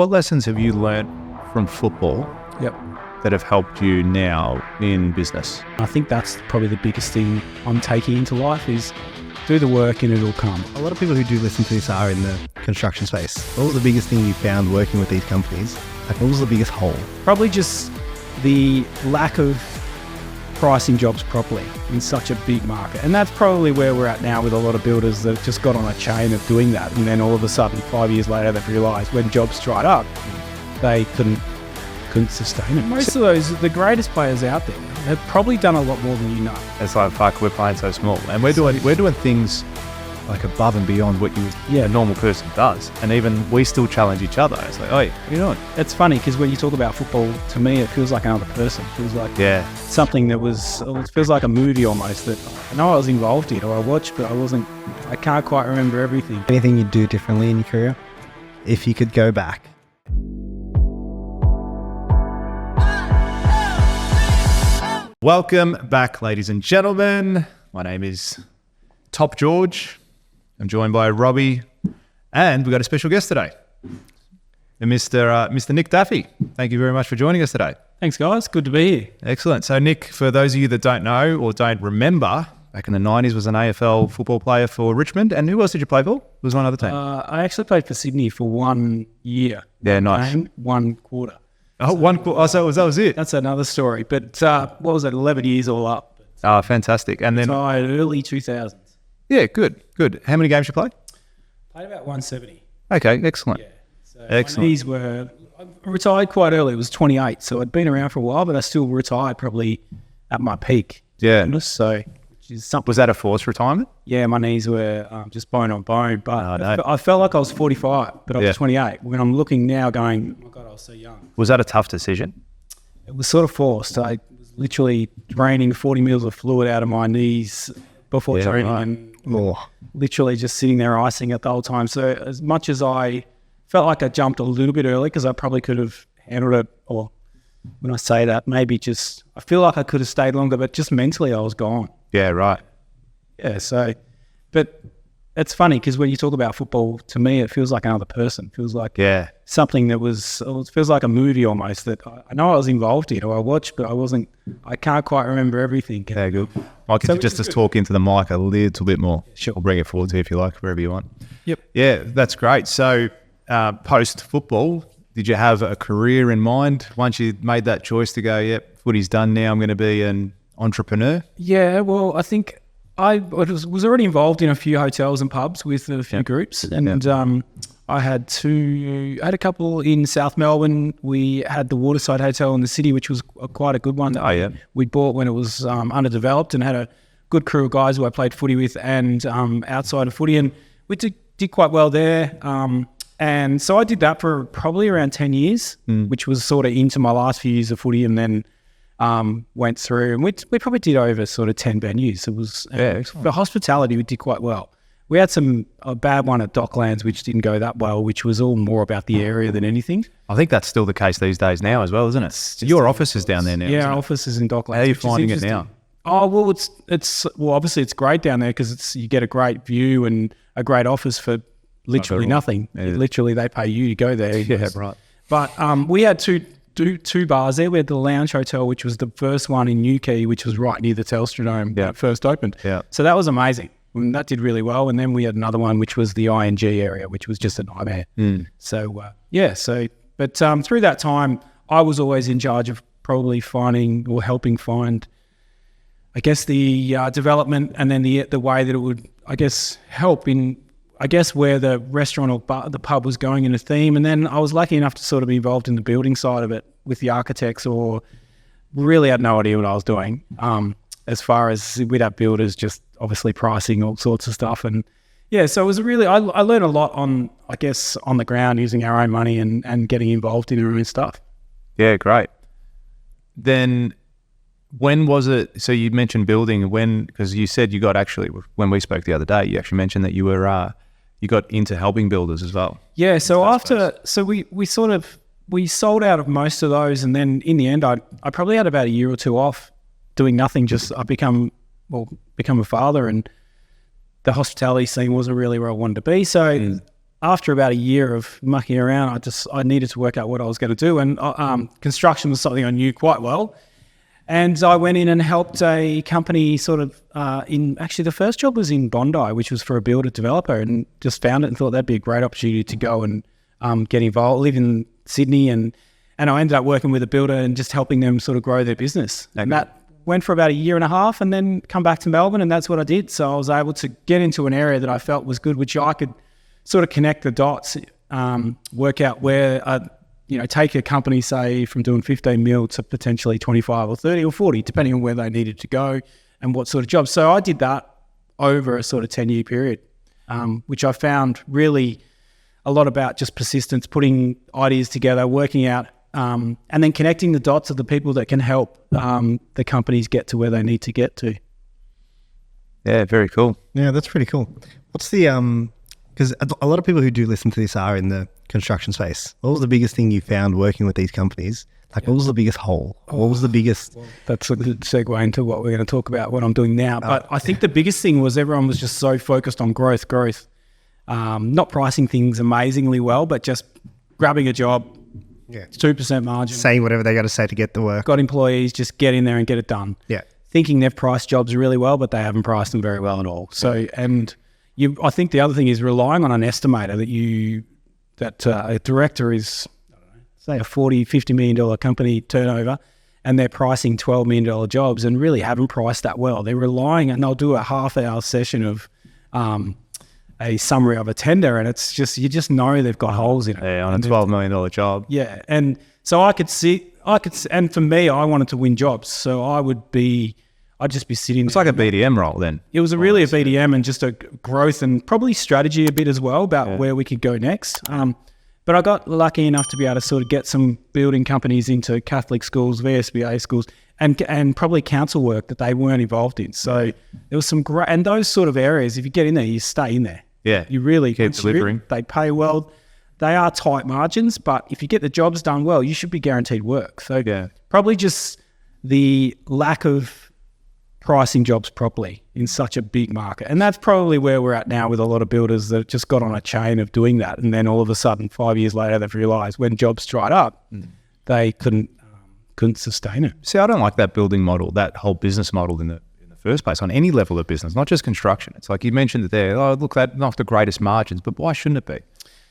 What lessons have you learnt from football Yep. that have helped you now in business? I think that's probably the biggest thing I'm taking into life is do the work and it'll come. A lot of people who do listen to this are in the construction space. What was the biggest thing you found working with these companies? Like, what was the biggest hole? Probably just the lack of pricing jobs properly in such a big market. And that's probably where we're at now with a lot of builders that have just got on a chain of doing that. And then all of a sudden, 5 years later, they've realised when jobs dried up, they couldn't sustain it. Most of those, the greatest players out there, have probably done a lot more than you know. It's like, fuck, we're playing so small. And we're doing things like above and beyond what a normal person does. And even we still challenge each other. It's like, hey, what are you doing? It's funny because when you talk about football, to me, it feels like another person. It feels like something that it feels like a movie almost that I know I was involved in or I watched, but I can't quite remember everything. Anything you'd do differently in your career? If you could go back? Welcome back, ladies and gentlemen. My name is Top George. I'm joined by Robby, and we've got a special guest today, Mr. Nick Daffy. Thank you very much for joining us today. Thanks, guys. Good to be here. Excellent. So, Nick, for those of you that don't know or don't remember, back in the 90s was an AFL football player for Richmond. And who else did you play for? It was one other team. I actually played for Sydney for 1 year. Yeah, nice. Game, 1 quarter. Oh, so that was it. That's another story. But what was it, 11 years all up? Oh, fantastic. And then retired early 2000s. Yeah, good. How many games you play? Played about 170. Okay, excellent. Yeah. So excellent. My knees were... I retired quite early. It was 28. So I'd been around for a while, but I still retired probably at my peak. Yeah. So, which is something... Was that a forced retirement? Yeah, my knees were just bone on bone. But I felt like I was 45, but I was 28. When I'm looking now going, oh my God, I was so young. Was that a tough decision? It was sort of forced. I was literally draining 40 mils of fluid out of my knees before training and literally just sitting there icing it the whole time. So as much as I felt like I jumped a little bit early because I probably could have handled it, or when I say that, maybe just, I feel like I could have stayed longer, but just mentally I was gone. Yeah, right. Yeah, so, but it's funny because when you talk about football, to me, it feels like another person. It feels like something that it feels like a movie almost that I know I was involved in or I watched, but I can't quite remember everything. Yeah, good. Mike, if you just talk into the mic a little bit more. Sure. I'll bring it forward to you if you like, wherever you want. Yep. Yeah, that's great. So post-football, did you have a career in mind once you made that choice to go, footy's done now, I'm going to be an entrepreneur? Yeah, well, I think I was already involved in a few hotels and pubs with a few groups, and I had a couple in South Melbourne. We had the Waterside Hotel in the city, which was quite a good one. We bought when it was underdeveloped, and had a good crew of guys who I played footy with, and outside of footy, and we did quite well there. And so I did that for probably around 10 years, which was sort of into my last few years of footy, and then went through, and we probably did over sort of 10 venues. It was for hospitality, we did quite well. We had a bad one at Docklands, which didn't go that well, which was all more about the area than anything. I think that's still the case these days now as well, isn't it? Your office is down there now. Yeah, our office is in Docklands. How are you finding it now? Oh, well, well, obviously it's great down there because you get a great view and a great office for literally nothing. Yeah. Literally, they pay you to go there. Yeah, right. But we had two bars there. We had the Lounge Hotel, which was the first one in Newquay, which was right near the Telstra Dome when it first opened. Yeah. So that was amazing. And that did really well. And then we had another one, which was the ING area, which was just a nightmare. So, but through that time, I was always in charge of probably finding or helping find, I guess, the development, and then the way that it would, I guess, help in, I guess, where the restaurant or the pub was going in a theme. And then I was lucky enough to sort of be involved in the building side of it with the architects, or really had no idea what I was doing. As far as we'd have builders just obviously pricing all sorts of stuff. And so it was really, I learned a lot on the ground using our own money and getting involved in our own stuff. Yeah, great. Then when was it, so you mentioned building, because you said you got actually, when we spoke the other day, you actually mentioned that you were, you got into helping builders as well. Yeah, so we sold out of most of those, and then in the end, I probably had about a year or two off doing nothing. Just I become a father, and the hospitality scene wasn't really where I wanted to be. So after about a year of mucking around, I needed to work out what I was going to do. And construction was something I knew quite well. And I went in and helped a company actually the first job was in Bondi, which was for a builder developer, and just found it and thought that'd be a great opportunity to go and get involved. I live in Sydney, and I ended up working with a builder and just helping them sort of grow their business. Okay. And that went for about a year and a half, and then come back to Melbourne, and that's what I did. So I was able to get into an area that I felt was good, which I could sort of connect the dots, work out where take a company, say, from doing 15 mil to potentially 25 or 30 or 40, depending on where they needed to go and what sort of jobs. So I did that over a sort of 10-year period, which I found really a lot about just persistence, putting ideas together, working out, and then connecting the dots of the people that can help the companies get to where they need to get to. Yeah, very cool. Yeah, that's pretty cool. What's the because a lot of people who do listen to this are in the construction space. What was the biggest thing you found working with these companies? Like, what was the biggest hole? What was the biggest... Well, that's a good segue into what we're going to talk about, what I'm doing now. But I think the biggest thing was everyone was just so focused on growth. Not pricing things amazingly well, but just grabbing a job, 2% margin. Saying whatever they got to say to get the work. Got employees, just get in there and get it done. Yeah. Thinking they've priced jobs really well, but they haven't priced them very well at all. So, I think the other thing is relying on an estimator that a director is, say, a $40, $50 million company turnover, and they're pricing $12 million jobs and really haven't priced that well. They're relying, and they'll do a half-hour session of a summary of a tender, and it's just, you just know they've got holes in it. Yeah, on a $12 million job. Yeah, and so and for me, I wanted to win jobs, so I'd just be sitting. It's like a BDM role then. It was really a BDM and just a growth and probably strategy a bit as well about where we could go next. But I got lucky enough to be able to sort of get some building companies into Catholic schools, VSBA schools, and probably council work that they weren't involved in. So there was some great, and those sort of areas, if you get in there, you stay in there. Yeah. You really keep delivering. They pay well. They are tight margins, but if you get the jobs done well, you should be guaranteed work. So probably just the lack of pricing jobs properly in such a big market. And that's probably where we're at now with a lot of builders that just got on a chain of doing that. And then all of a sudden, 5 years later, they've realised when jobs dried up, they couldn't sustain it. See, I don't like that building model, that whole business model in the first place, on any level of business, not just construction. It's like you mentioned it there, look, that's not the greatest margins, but why shouldn't it be?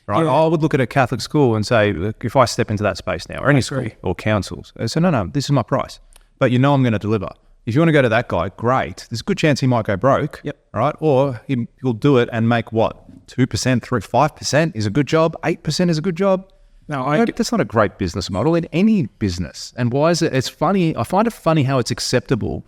Right? Yeah. I would look at a Catholic school and say, look, if I step into that space now, or any school or councils, I say, no, this is my price. But I'm going to deliver. If you want to go to that guy, great. There's a good chance he might go broke, right? Or he'll do it and make what? 2%, 3%, 5% is a good job. 8% is a good job. No, that's not a great business model in any business. And why is it? It's funny. I find it funny how it's acceptable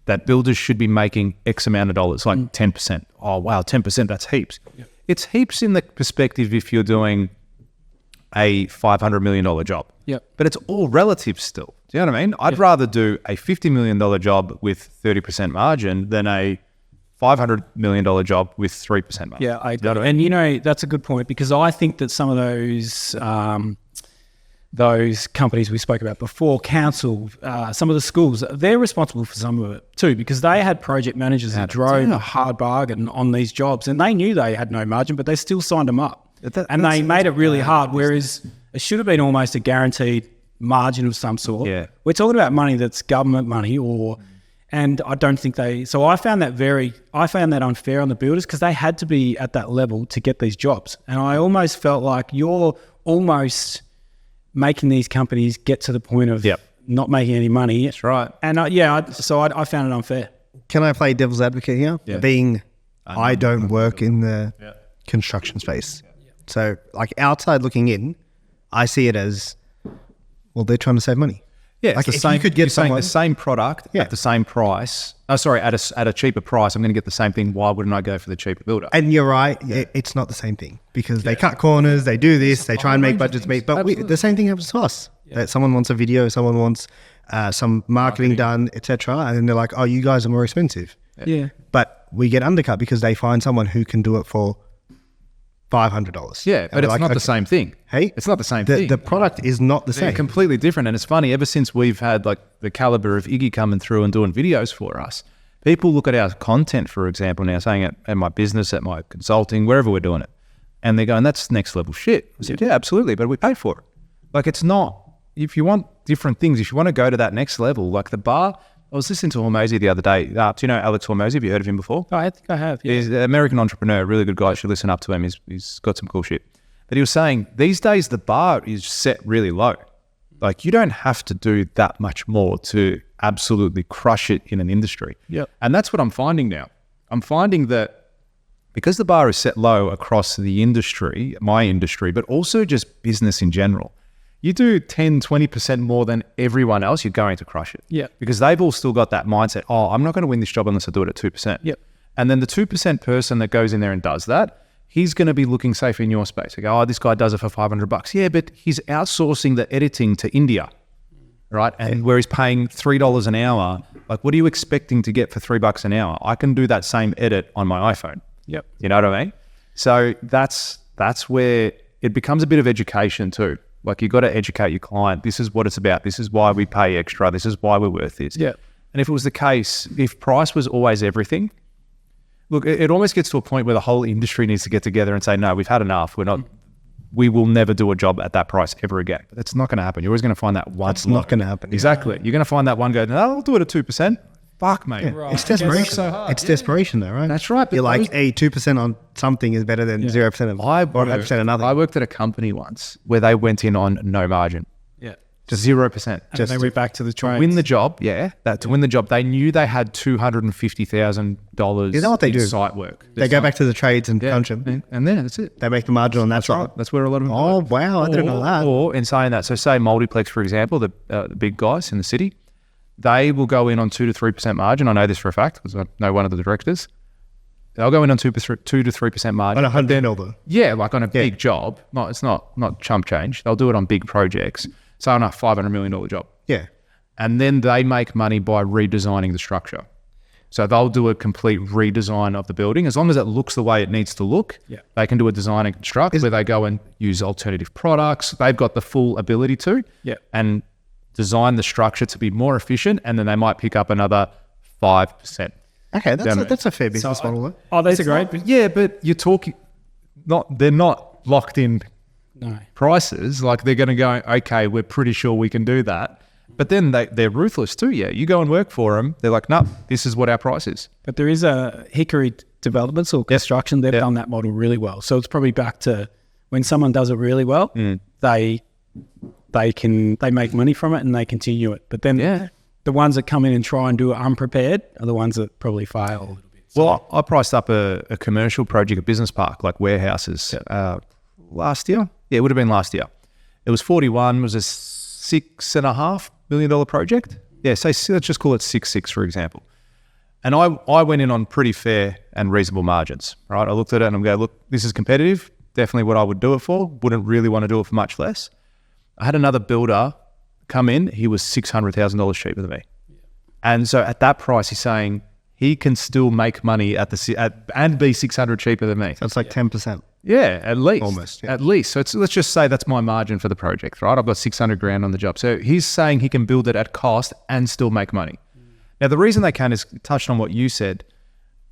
that builders should be making X amount of dollars, like 10%. Oh, wow, 10%, that's heaps. Yep. It's heaps in the perspective if you're doing a $500 million job. Yep. But it's all relative still. Do you know what I mean? I'd rather do a $50 million job with 30% margin than a $500 million job with 3% margin. Yeah, I agree. And that's a good point, because I think that some of those companies we spoke about before, council, some of the schools, they're responsible for some of it too, because they had project managers that drove a hard bargain on these jobs, and they knew they had no margin, but they still signed them up. And they made it really hard, whereas it should have been almost a guaranteed margin of some sort. Yeah. We're talking about money that's government money, and I don't think so I found that unfair on the builders, because they had to be at that level to get these jobs. And I almost felt like you're almost making these companies get to the point of not making any money. That's right. And I found it unfair. Can I play devil's advocate here? Yeah. Being I don't work in the construction space. So like outside looking in, I see it as, well, they're trying to save money. Yeah, like if you could get the same product at the same price. At a cheaper price, I'm going to get the same thing. Why wouldn't I go for the cheaper builder? And you're right, it's not the same thing, because they cut corners, they do this, they try and make budgets meet. But the same thing happens to us. That someone wants a video, someone wants some marketing done, etc., and then they're like, "Oh, you guys are more expensive." Yeah. But we get undercut because they find someone who can do it for $500. Yeah, but it's not the same thing. Hey, it's not the same thing. The product is not the same. They're completely different. And it's funny, ever since we've had like the caliber of Iggy coming through and doing videos for us, people look at our content, for example, now, saying at my business, at my consulting, wherever we're doing it, And they're going, that's next level shit. I said, yeah, absolutely, but we pay for it. Like, it's not, if you want different things, if you want to go to that next level, like the bar, I was listening to Hormozy the other day. Do you know Alex Hormozy? Have you heard of him before? Oh, I think I have. Yeah. He's an American entrepreneur, really good guy. You should listen up to him. He's got some cool shit. But he was saying these days the bar is set really low. Like, you don't have to do that much more to absolutely crush it in an industry. Yep. And that's what I'm finding now. I'm finding that because the bar is set low across the industry, my industry, but also just business in general, you do 10, 20% more than everyone else, you're going to crush it. Yeah. Because they've all still got that mindset, oh, I'm not going to win this job unless I do it at 2%. Yep. And then the 2% person that goes in there and does that, he's going to be looking safe in your space. They go, oh, this guy does it for $500. Yeah, but he's outsourcing the editing to India, right? And where he's paying $3 an hour, like, what are you expecting to get for $3 an hour? I can do that same edit on my iPhone. Yep. You know what I mean? So that's where it becomes a bit of education too. Like, you got to educate your client. This is what it's about. This is why we pay extra. This is why we're worth this. Yeah. And if it was the case, if price was always everything, look, it almost gets to a point where the whole industry needs to get together and say, no, we've had enough. We will never do a job at that price ever again. But that's not going to happen. You're always going to find that one. It's not going to happen. Exactly. You're going to find that one go, no, I'll do it at 2%. Fuck, mate. Yeah. Right. It's desperation. So hard. It's desperation though, right? That's right. You're like, 2% on something is better than 0% of, or 100% another. I worked at a company once where they went in on no margin. Yeah. Just 0%. And they went back to the trades. Win the job, to win the job, they knew they had $250,000 You know what they do? site work. They go back to the trades and punch them. And then that's it. They make the margin on that side. Right. That's where a lot of them Oh, go. wow. I didn't know that. Or in saying that, so say Multiplex, for example, the big guys in the city, they will go in on 2 to 3% margin. I know this for a fact because I know one of the directors. They'll go in on 2 to 3% margin. On $100 million. Yeah, like on a big job. No, it's not chump change. They'll do it on big projects. So on a $500 million job. Yeah. And then they make money by redesigning the structure. So they'll do a complete redesign of the building. As long as it looks the way it needs to look, they can do a design and construct where they go and use alternative products. They've got the full ability to. And design the structure to be more efficient, and then they might pick up another 5%. Okay, that's a fair business model though. Oh, that's great. Yeah, but you're talking, they're not locked in prices. Like, they're going to go, okay, we're pretty sure we can do that. But then they're ruthless too. Yeah, you go and work for them. They're like, no, this is what our price is. But there is a Hickory Developments or construction. They've done that model really well. So it's probably back to when someone does it really well, they make money from it and they continue it. But then the ones that come in and try and do it unprepared are the ones that probably fail a little bit. So, well, I priced up a commercial project at Business Park, like warehouses, last year. Yeah, it would have been last year. It was 41, it was a $6.5 million project. Yeah, let's just call it 6.6 for example. And I went in on pretty fair and reasonable margins, right? I looked at it and I'm going, look, this is competitive. Definitely what I would do it for. Wouldn't really want to do it for much less. I had another builder come in. He was $600,000 cheaper than me. And so at that price, he's saying he can still make money and be 600 cheaper than me. So it's like 10%. Yeah, at least. Almost. Yeah. At least. So let's just say that's my margin for the project, right? I've got 600 grand on the job. So he's saying he can build it at cost and still make money. Now, the reason they can is touched on what you said.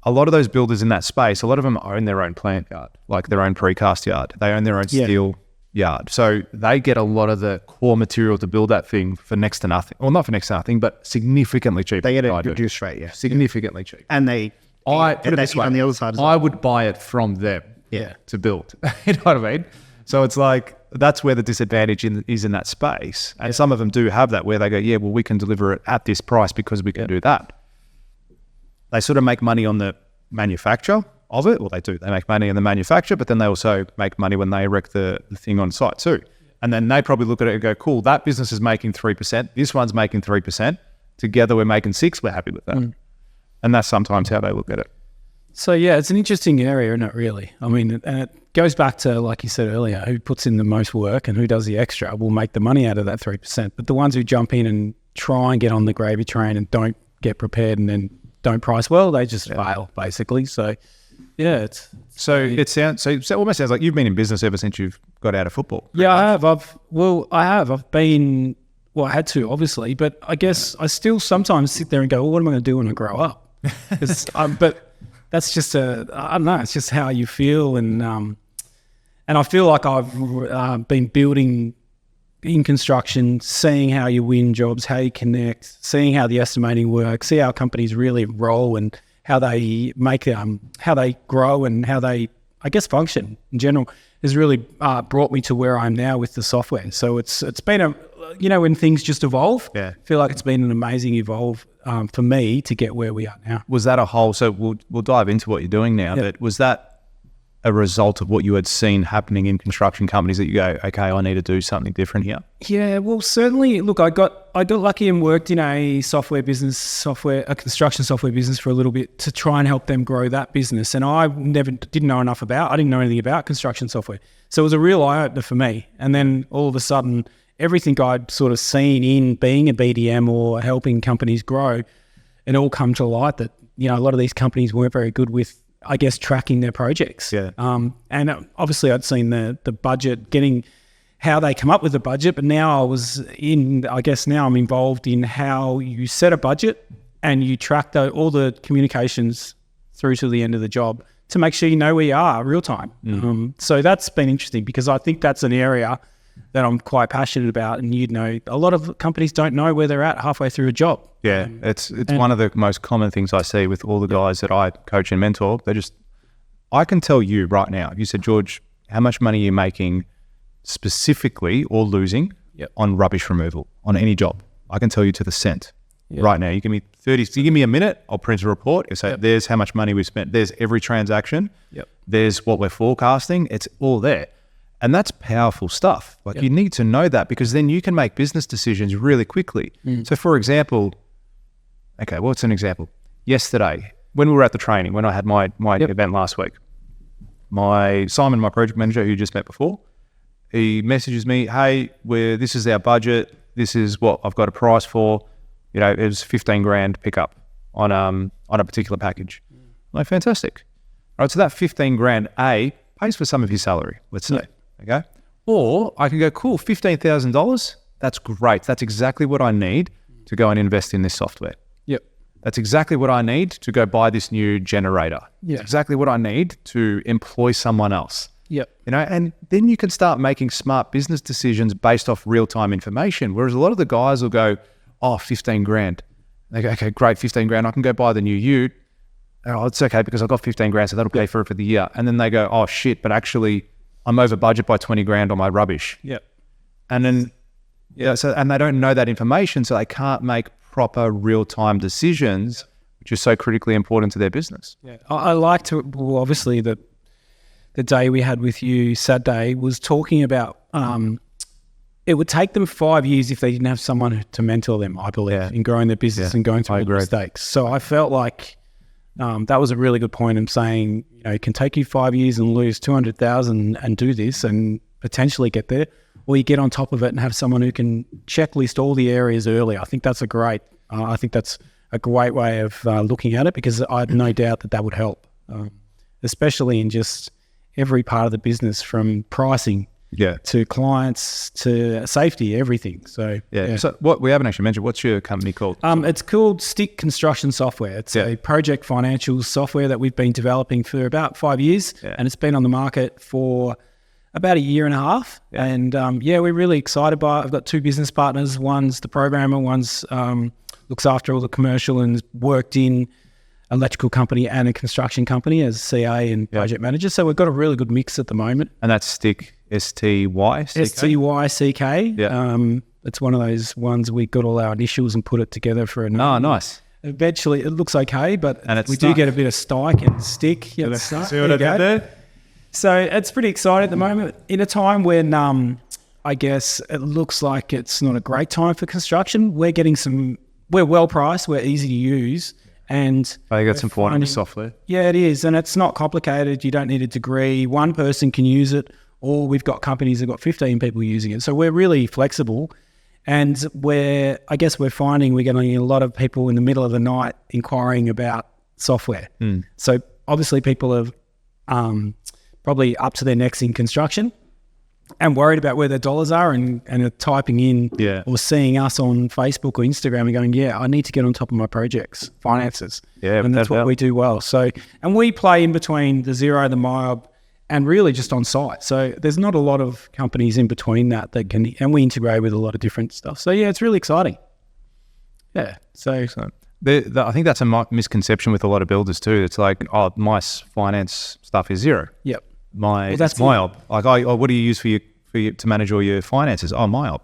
A lot of those builders in that space, a lot of them own their own plant yard, like their own precast yard. They own their own steel yard. So they get a lot of the core material to build that thing for next to nothing. Well, not for next to nothing, but significantly cheaper. They get it reduced rate, significantly cheaper. And they put it this way, on the other side as well. I would buy it from them to build. You know what I mean? So it's like, that's where the disadvantage is in that space. And some of them do have that where they go, yeah, well, we can deliver it at this price because we can do that. They sort of make money on the manufacture of it. Well, they do. They make money in the manufacture, but then they also make money when they erect the thing on site too. And then they probably look at it and go, cool, that business is making 3%. This one's making 3%. Together we're making 6%. We're happy with that. And that's sometimes how they look at it. So yeah, it's an interesting area, isn't it, really? I mean, and it goes back to, like you said earlier, who puts in the most work and who does the extra will make the money out of that 3%. But the ones who jump in and try and get on the gravy train and don't get prepared and then don't price well, they just fail, basically. So yeah, it almost sounds like you've been in business ever since you've got out of football. Yeah, I have. I've been, I had to, obviously, but I guess I still sometimes sit there and go, well, what am I going to do when I grow up? But that's just I don't know, it's just how you feel. And And I feel like I've been building in construction, seeing how you win jobs, how you connect, seeing how the estimating works, see how companies really roll and how they make how they grow and how they, I guess, function in general, has really brought me to where I am now with the software. So it's been when things just evolve, I feel like it's been an amazing evolve for me to get where we are now. Was that a whole, so we'll dive into what you're doing now, but was that a result of what you had seen happening in construction companies that you go, okay, I need to do something different here? Yeah, well, certainly. Look, I got lucky and worked in a construction software business for a little bit to try and help them grow that business. And I didn't know anything about construction software. So it was a real eye-opener for me. And then all of a sudden, everything I'd sort of seen in being a BDM or helping companies grow, it all come to light that, a lot of these companies weren't very good with, I guess, tracking their projects. Yeah. And obviously I'd seen the budget, getting how they come up with the budget, but now I'm involved in how you set a budget and you track all the communications through to the end of the job to make sure you know where you are real time. So that's been interesting because I think that's an area that I'm quite passionate about. And a lot of companies don't know where they're at halfway through a job. Yeah, it's one of the most common things I see with all the guys that I coach and mentor. I can tell you right now, if you said, George, how much money are you making specifically or losing on rubbish removal on any job? I can tell you to the cent right now. You give me 30, you give me a minute, I'll print a report. You say, there's how much money we spent. There's every transaction. There's what we're forecasting. It's all there. And that's powerful stuff. Like you need to know that because then you can make business decisions really quickly. So for example, what's an example? Yesterday, when we were at the training, when I had my event last week, Simon, my project manager who you just met before, he messages me, hey, this is our budget. This is what I've got a price for. It was 15 grand pickup on a particular package. I'm like, fantastic. All right, so that 15 grand, pays for some of his salary, let's say. Okay. Or I can go, cool, $15,000. That's great. That's exactly what I need to go and invest in this software. That's exactly what I need to go buy this new generator. It's exactly what I need to employ someone else. And then you can start making smart business decisions based off real-time information. Whereas a lot of the guys will go, 15 grand. They go, okay, great, 15 grand. I can go buy the new ute. Oh, it's okay because I've got 15 grand, so that'll pay for it for the year. And then they go, oh shit, but actually I'm over budget by 20 grand on my rubbish. And then, and they don't know that information, so they can't make proper real-time decisions, which is so critically important to their business. I like to, obviously the day we had with you, Saturday, was talking about, it would take them 5 years if they didn't have someone to mentor them, I believe, in growing their business and going through mistakes. So I felt like, that was a really good point in saying, it can take you 5 years and lose 200,000 and do this and potentially get there, or you get on top of it and have someone who can checklist all the areas early. I think that's a great way of looking at it because I had no doubt that would help, especially in just every part of the business from pricing to clients to safety, everything. So So what we haven't actually mentioned, what's your company called? It's called Stick Construction Software. It's a project financial software that we've been developing for about 5 years, and it's been on the market for about a year and a half. And we're really excited by it. I've got two business partners. One's the programmer, one's looks after all the commercial and worked in electrical company and a construction company as CA and project manager. So we've got a really good mix at the moment. And that's Stick, S-T-Y-C-K? S-T-Y-C-K. It's one of those ones we got all our initials and put it together for a name. Oh, nice. Eventually, it looks okay, but we do get a bit of stike and stick. See what I did there? So it's pretty exciting at the moment. In a time when I guess it looks like it's not a great time for construction, we're well priced, we're easy to use. And I got some quantity software. Yeah, it is. And it's not complicated. You don't need a degree. One person can use it, or we've got companies that got 15 people using it. So we're really flexible. And we're finding we're getting a lot of people in the middle of the night inquiring about software. So obviously people are probably up to their necks in construction and worried about where their dollars are and are typing in or seeing us on Facebook or Instagram and going, I need to get on top of my projects, finances. And that's what we do well. So, and we play in between the Xero, the MYOB and really just on site. So there's not a lot of companies in between that can, and we integrate with a lot of different stuff. So yeah, it's really exciting. Yeah. So I think that's a misconception with a lot of builders too. It's like, oh, my finance stuff is zero. Yep. That's MyOp. Like, what do you use for to manage all your finances? Oh, MyOp.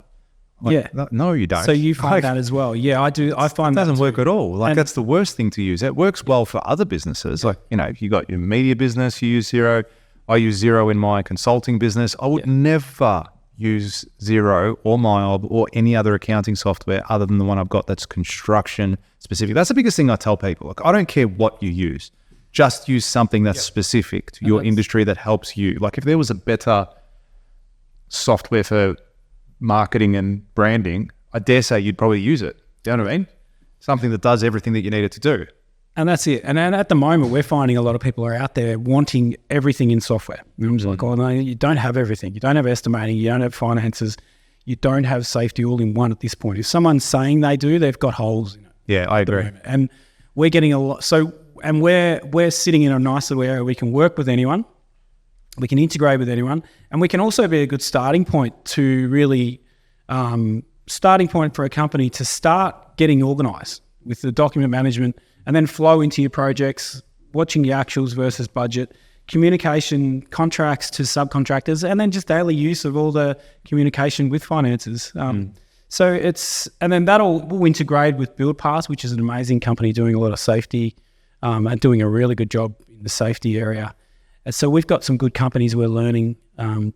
Like, no, you don't. So you find that as well. Yeah, I do. I find it doesn't that work at all. Like, that's the worst thing to use. It works well for other businesses. Like, if you got your media business, you use Xero. I use Xero in my consulting business. I would never use Xero or MyOb or any other accounting software other than the one I've got that's construction specific. That's the biggest thing I tell people. Like, I don't care what you use. Just use something that's specific to your industry that helps you. Like, if there was a better software for marketing and branding, I dare say you'd probably use it. Do you know what I mean? Something that does everything that you need it to do. And that's it. And at the moment, we're finding a lot of people are out there wanting everything in software. And I'm just like, oh no, you don't have everything. You don't have estimating. You don't have finances. You don't have safety all in one at this point. If someone's saying they do, they've got holes in it. Yeah, I agree. And we're getting a lot. So, and we're sitting in a nice little area. We can work with anyone. We can integrate with anyone. And we can also be a good starting point to really, starting point for a company to start getting organized with the document management, and then flow into your projects, watching your actuals versus budget, communication, contracts to subcontractors, and then just daily use of all the communication with finances. So and then we'll integrate with BuildPass, which is an amazing company doing a lot of safety and doing a really good job in the safety area. And so we've got some good companies we're learning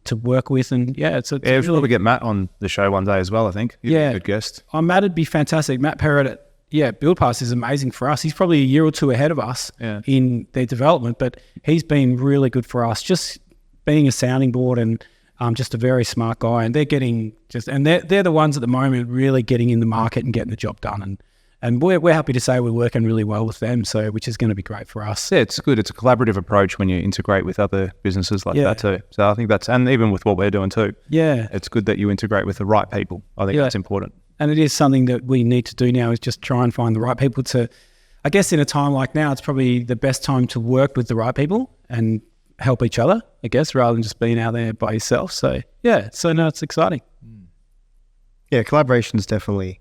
to work with, and we'll probably get Matt on the show one day as well. I think he'd be a good guest. Matt would be fantastic. Matt Perrott BuildPass is amazing for us. He's probably a year or two ahead of us in their development, but he's been really good for us, just being a sounding board and just a very smart guy. And they're the ones at the moment really getting in the market and getting the job done. And we're happy to say we're working really well with them, which is going to be great for us. Yeah, it's good. It's a collaborative approach when you integrate with other businesses like that too. So I think and even with what we're doing too. Yeah. It's good that you integrate with the right people. I think that's important. And it is something that we need to do now, is just try and find the right people I guess in a time like now, it's probably the best time to work with the right people and help each other, I guess, rather than just being out there by yourself. So it's exciting. Yeah, collaboration is definitely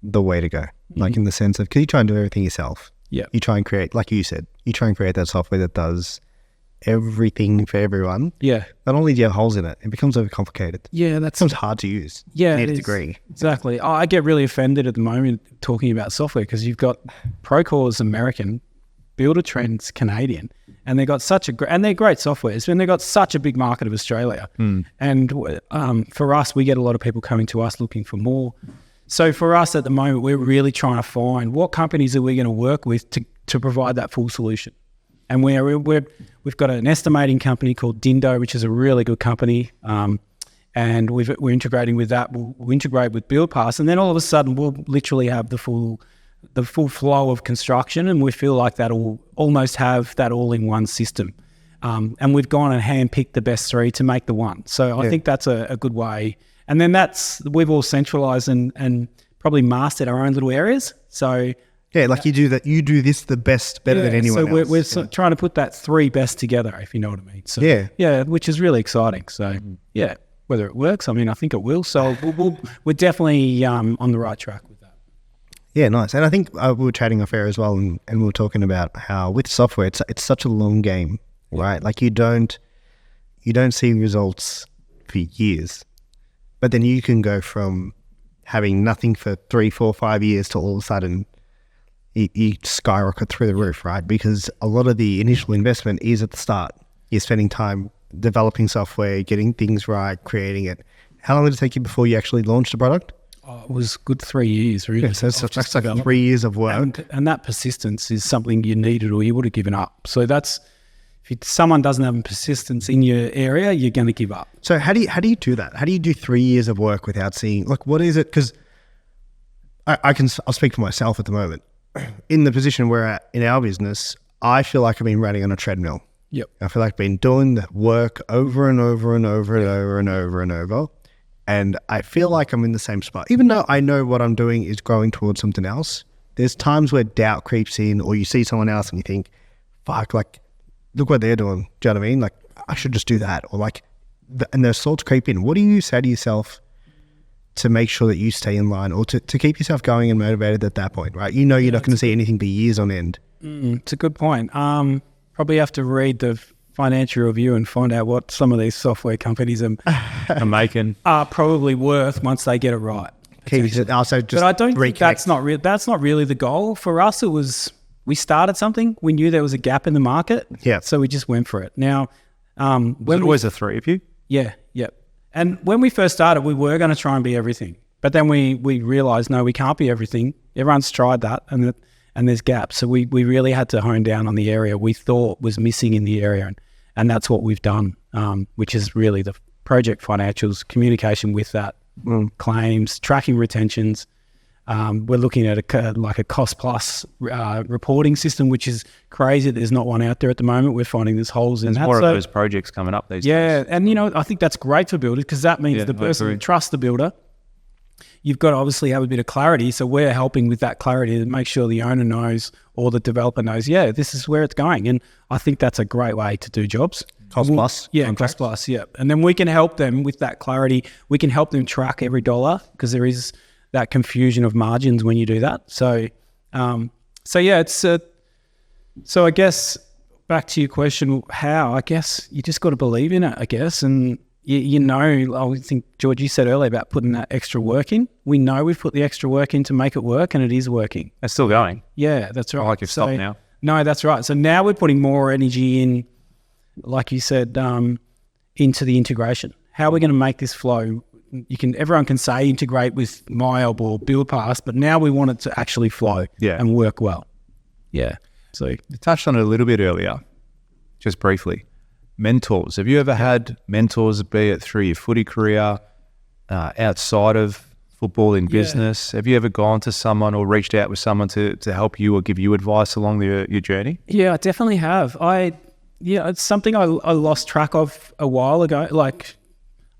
the way to go. Like in the sense of, because you try and do everything yourself. Yeah. You try and create, like you said, that software that does everything for everyone. Yeah. Not only do you have holes in it, it becomes overcomplicated. Yeah, it becomes hard to use. Yeah, to a degree. Exactly. I get really offended at the moment talking about software, because you've got Procore's American, Buildertrend's Canadian, and they've got and they're great softwares, and they've got such a big market of Australia. And for us, we get a lot of people coming to us looking for more. So for us at the moment, we're really trying to find what companies are we going to work with to provide that full solution. And we've got an estimating company called Dindo, which is a really good company, and we're integrating with that. We'll integrate with BuildPass, and then all of a sudden we'll literally have the full flow of construction, and we feel like that'll almost have that all-in-one system. And we've gone and handpicked the best three to make the one. So I think that's a good way. And then we've all centralized and probably mastered our own little areas. So like you do that. You do this the best, better than anyone else. So we're trying to put that three best together, if you know what I mean. So which is really exciting. So whether it works, I mean, I think it will. So we're definitely on the right track with that. Yeah, nice. And I think we were chatting off air as well, and we were talking about how with software, it's such a long game, right? Like you don't see results for years, but then you can go from having nothing for 3, 4, 5 years to all of a sudden you skyrocket through the roof, right? Because a lot of the initial investment is at the start. You're spending time developing software, getting things right, creating it. How long did it take you before you actually launched the product? Oh, it was good 3 years, really. Yeah, so that's like 3 years of work. And that persistence is something you needed, or you would have given up. So if someone doesn't have persistence in your area, you're going to give up. So how do you do that? How do you do 3 years of work without seeing, like, what is it? Because I'll speak for myself at the moment. In the position we're at in our business, I feel like I've been running on a treadmill. Yep. I feel like I've been doing the work over and over and over and over and over and over. And I feel like I'm in the same spot. Even though I know what I'm doing is growing towards something else, there's times where doubt creeps in, or you see someone else and you think, fuck, like, look what they're doing. Do you know what I mean? Like, I should just do that, or like, and the thoughts creep in. What do you say to yourself to make sure that you stay in line, or to keep yourself going and motivated at that point, right? You know, you're not going to see anything be years on end. It's a good point. Probably have to read the financial review and find out what some of these software companies are making are probably worth once they get it right. Also, just but I don't think that's not really the goal for us. It was, we started something, we knew there was a gap in the market, so we just went for it. Now, when always the three of you, and when we first started, we were going to try and be everything, but then we realized no, we can't be everything. Everyone's tried that, and there's gaps. So we really had to hone down on the area we thought was missing in the area, and that's what we've done, which is really the project financials, communication with that, claims, tracking retentions. We're looking at a cost plus reporting system, which is crazy. There's not one out there at the moment. We're finding there's holes in that. There's more of those projects coming up these days. Yeah, and I think that's great for builders, because that means the person who trusts the builder. You've got to obviously have a bit of clarity. So we're helping with that clarity to make sure the owner knows, or the developer knows, this is where it's going. And I think that's a great way to do jobs. Cost plus. Yeah, cost plus, And then we can help them with that clarity. We can help them track every dollar, because there is that confusion of margins when you do that. So I guess back to your question, how, I guess you just got to believe in it, I guess. And I think, George, you said earlier about putting that extra work in. We know we've put the extra work in to make it work, and it is working. It's still going. Yeah, that's right. Not like you've stopped now. No, that's right. So now we're putting more energy in, like you said, into the integration. How are we going to make this flow? Everyone can say integrate with MyOb or BuildPass, but now we want it to actually flow and work well. Yeah. So you touched on it a little bit earlier, just briefly. Mentors. Have you ever had mentors, be it through your footy career, outside of football, in business? Have you ever gone to someone or reached out with someone to help you or give you advice along your journey? Yeah, I definitely have. It's something I lost track of a while ago. Like,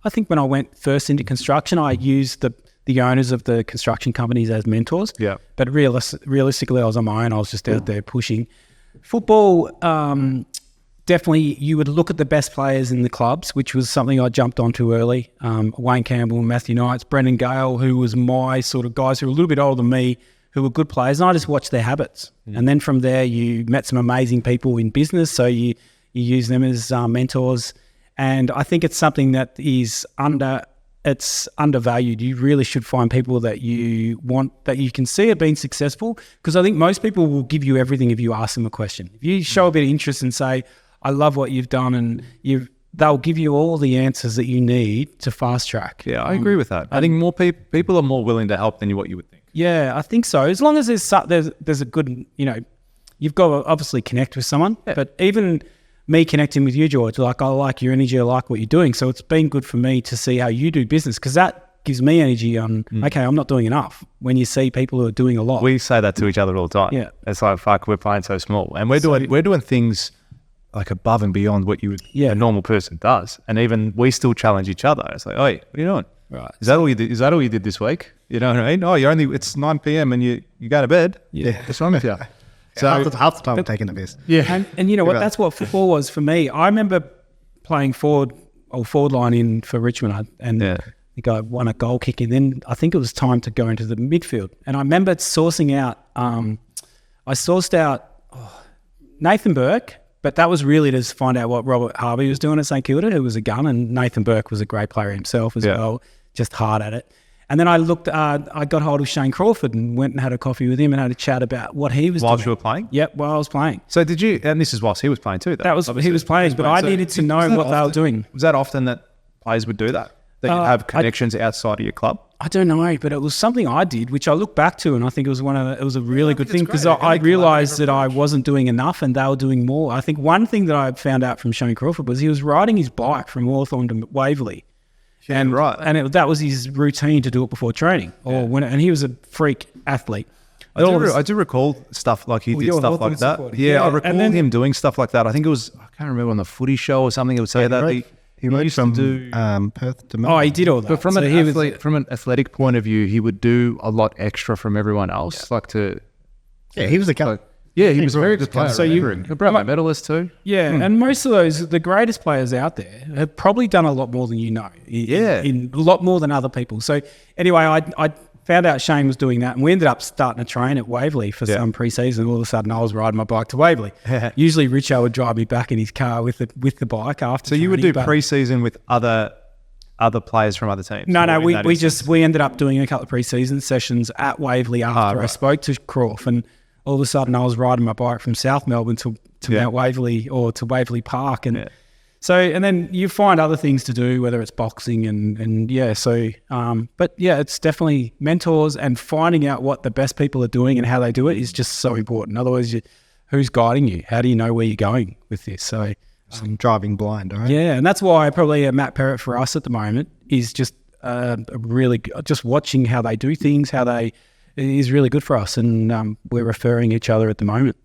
I think when I went first into construction, I used the owners of the construction companies as mentors. Yeah. But realistically, I was on my own. I was just out there pushing. Football, definitely you would look at the best players in the clubs, which was something I jumped onto early. Wayne Campbell, Matthew Knights, Brendan Gale, who was my sort of guys who were a little bit older than me, who were good players. And I just watched their habits. And then from there, you met some amazing people in business. So you use them as mentors. And I think it's something that is undervalued. You really should find people that you want, that you can see are being successful. Because I think most people will give you everything if you ask them a question. If you show a bit of interest and say, I love what you've done, and they'll give you all the answers that you need to fast track. Yeah, I agree with that. I think more people are more willing to help than what you would think. Yeah, I think so. As long as there's a good, you've got to obviously connect with someone. Yeah. But even me connecting with you, George, like, I like your energy, I like what you're doing. So it's been good for me to see how you do business, because that gives me energy on, okay, I'm not doing enough. When you see people who are doing a lot. We say that to each other all the time. Yeah. It's like, fuck, we're playing so small. And we're doing things like above and beyond what a normal person does. And even we still challenge each other. It's like, hey, what are you doing? Right. Is that all you did? Is that all you did this week? You know what I mean? Oh, it's 9 p.m. and you go to bed. Yeah. What's wrong with you? So half the time I'm taking the piss. Yeah. And you know what? That's what football was for me. I remember playing forward line in for Richmond, and I think I won a goal kick, and then I think it was time to go into the midfield. And I remember sourcing out, Nathan Burke, but that was really to find out what Robert Harvey was doing at St Kilda, who was a gun, and Nathan Burke was a great player himself as well, just hard at it. And then I got hold of Shane Crawford and went and had a coffee with him and had a chat about what he was doing. While you were playing? Yep, while I was playing. So did you, and this is whilst he was playing too, though? He was playing, but I needed to know what they were doing. Was that often that players would do that? That you have connections outside of your club? I don't know, but it was something I did, which I look back to, and I think it was a really good thing, because I realised that I wasn't doing enough and they were doing more. I think one thing that I found out from Shane Crawford was he was riding his bike from Hawthorn to Waverley. And that was his routine to do it before training, and he was a freak athlete. I do recall stuff like he did stuff like that. I recall him doing stuff like that. I think it was, I can't remember, on the footy show or something. It would say that he used from to do Perth to Melbourne. Oh, he did all that. But from an athletic point of view, he would do a lot extra from everyone else, he was a killer. Yeah, he was a very good player. So a Brownlow medalist too. Yeah, and most of those, the greatest players out there, have probably done a lot more than you know. In a lot more than other people. So anyway, I found out Shane was doing that, and we ended up starting to train at Waverley for some pre-season. All of a sudden, I was riding my bike to Waverley. Usually, Richo would drive me back in his car with the bike after. So you would do pre-season with other players from other teams? No, we ended up doing a couple of pre-season sessions at Waverley after I spoke to Croft, and all of a sudden I was riding my bike from South Melbourne to Mount Waverley or to Waverley Park, and and then you find other things to do, whether it's boxing but it's definitely mentors and finding out what the best people are doing and how they do it is just so important. Otherwise, who's guiding you? How do you know where you're going with this? So driving blind, right? Yeah, and that's why probably a Matt Perrott for us at the moment is just really just watching how they do things, is really good for us, and we're referring each other at the moment.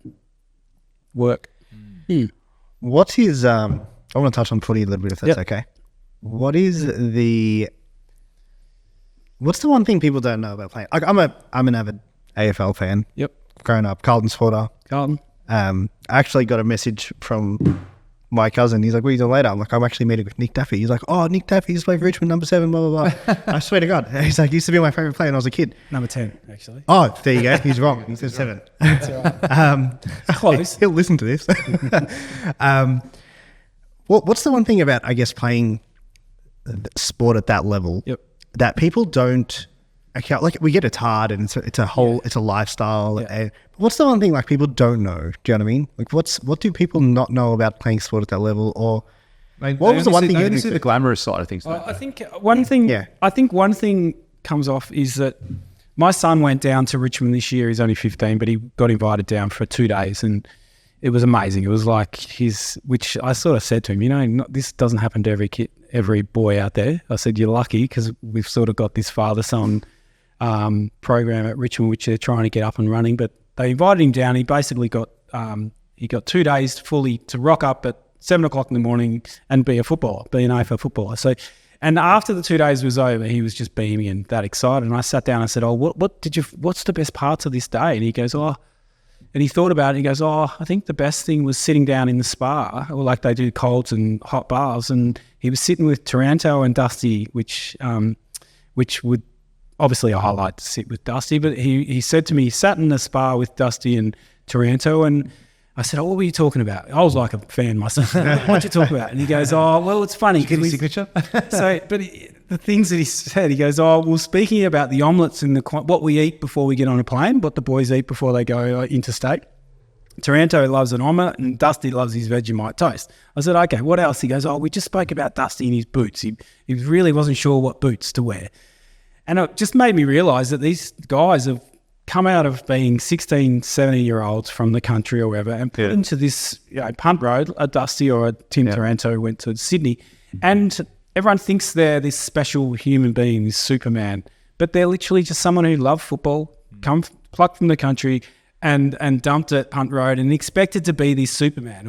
Work. What's his? I want to touch on footy a little bit, if that's okay. What's the one thing people don't know about playing? Like, I'm an avid AFL fan. Yep. Growing up, Carlton supporter. Carlton. I actually got a message from my cousin. He's like, "What are you doing later?" I'm like, "I'm actually meeting with Nick Daffy." He's like, "Oh, Nick Daffy, he's played for Richmond, number 7, blah, blah, blah." I swear to God. He's like, used to be my favourite player when I was a kid. Number 10, actually. Oh, there you go. He's wrong. He said 7. That's right. Close. He'll listen to this. What's the one thing about, I guess, playing sport at that level that people don't account? Like, we get it's hard and it's a lifestyle. And what's the one thing like people don't know? Do you know what I mean? Like, what do people not know about playing sport at that level? Or what was the one thing you didn't see? The glamorous side of things. I think one thing. Yeah. I think one thing comes off is that my son went down to Richmond this year. He's only 15, but he got invited down for 2 days, and it was amazing. It was like which I sort of said to him, this doesn't happen to every kid, every boy out there. I said, you're lucky because we've sort of got this father-son program at Richmond, which they're trying to get up and running. But they invited him down. He basically got 2 days fully to rock up at 7 o'clock in the morning and be an AFL footballer. So, and after the 2 days was over, he was just beaming and that excited. And I sat down and I said, "Oh, what's the best parts of this day?" And he goes, and he thought about it. And he goes, "Oh, I think the best thing was sitting down in the spa, or like they do colds and hot baths." And he was sitting with Taranto and Dusty, which would obviously I like to sit with Dusty. But he said to me, he sat in the spa with Dusty and Taranto, and I said, "Oh, what were you talking about?" I was like a fan myself. "What you talking about?" And he goes, "Oh, well, it's funny." Get his signature? The things that he said, he goes, "Oh, well, speaking about the omelettes and what we eat before we get on a plane, what the boys eat before they go interstate. Taranto loves an omelette and Dusty loves his Vegemite toast." I said, "Okay, what else?" He goes, "Oh, we just spoke about Dusty and his boots. He really wasn't sure what boots to wear." And it just made me realise that these guys have come out of being 16, 17-year-olds from the country or wherever and put into this punt road, a Dusty or a Tim Taranto went to Sydney, and everyone thinks they're this special human being, this Superman, but they're literally just someone who loved football, plucked from the country and dumped at punt road and expected to be this Superman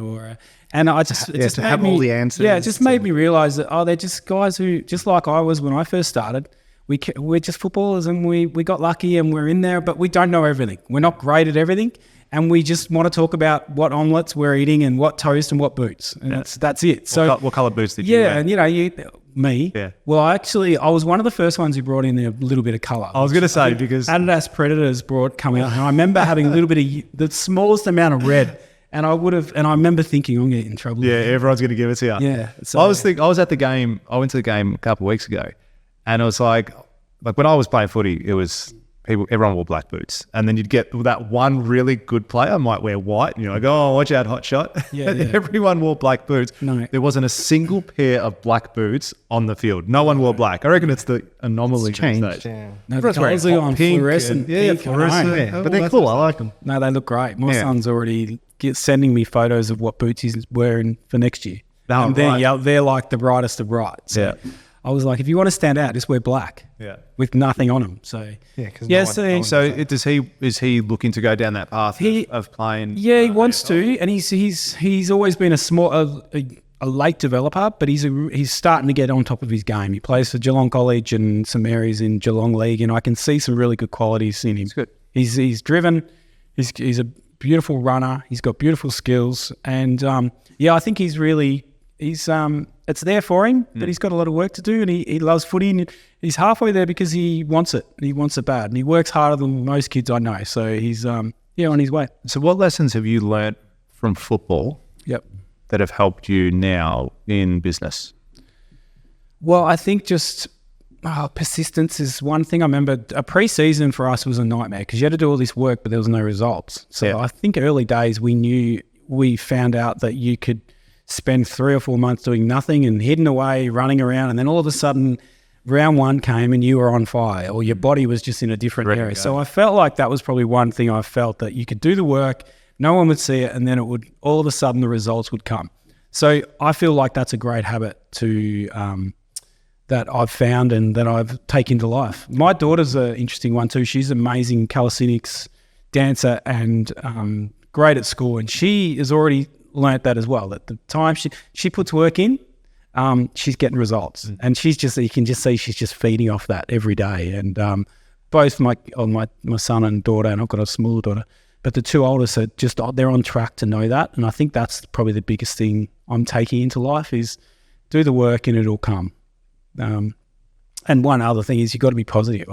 and I just it just have all the answers. Yeah, it just made me realise that they're just guys who, just like I was when I first started. We're just footballers and we got lucky and we're in there, but we don't know everything. We're not great at everything, and we just want to talk about what omelettes we're eating and what toast and what boots, and that's it. So what colour boots did you wear? And me. Yeah. Well, I was one of the first ones who brought in a little bit of colour. I was going to say, because Adidas Predators coming out, and I remember having a little bit of the smallest amount of red. And I remember thinking, I'm going to get in trouble. Yeah, everyone's going to give it to you. Yeah. So, I was at the game. I went to the game a couple of weeks ago, and it was like when I was playing footy, it was everyone wore black boots, and then you'd get that one really good player might wear white, and you're like, "Oh, watch out, hot shot!" Yeah. Everyone wore black boots. No, there wasn't a single pair of black boots on the field. No one wore black. I recken it's the anomaly. It's changed. Yeah. No, the colours are on fluorescent. Fluorescent. But they're cool. I like them. No, they look great. My son's already sending me photos of what boots he's wearing for next year. No, and they're like the brightest of bright. So I was like, if you want to stand out, just wear black. Yeah. With nothing on them. So is he looking to go down that path of playing? Yeah, he wants to, and he's always been a late developer, but he's starting to get on top of his game. He plays for Geelong College and some areas in Geelong League, and I can see some really good qualities in him. It's good. He's driven. He's a beautiful runner. He's got beautiful skills. And I think he's it's there for him, but he's got a lot of work to do, and he loves footy, and he's halfway there because he wants it. He wants it bad, and he works harder than most kids I know. So he's on his way. So what lessons have you learnt from football that have helped you now in business? Well, I think just persistence is one thing. I remember a pre-season for us was a nightmare because you had to do all this work, but there was no results. So I think early days we found out that you could spend 3 or 4 months doing nothing and hidden away, running around, and then all of a sudden round 1 came and you were on fire, or your body was just in a different area. So I felt like that was probably one thing I felt, that you could do the work, no one would see it, and then it would, all of a sudden the results would come. So I feel like that's a great habit to that I've found and that I've taken to life. My daughter's an interesting one too. She's an amazing calisthenics dancer and great at school, and she has already learnt that as well. At the time she puts work in, she's getting results, and you can just see she's just feeding off that every day. And both my son and daughter, and I've got a smaller daughter, but the 2 oldest are just, they're on track to know that. And I think that's probably the biggest thing I'm taking into life is do the work and it'll come. And one other thing is you've got to be positive.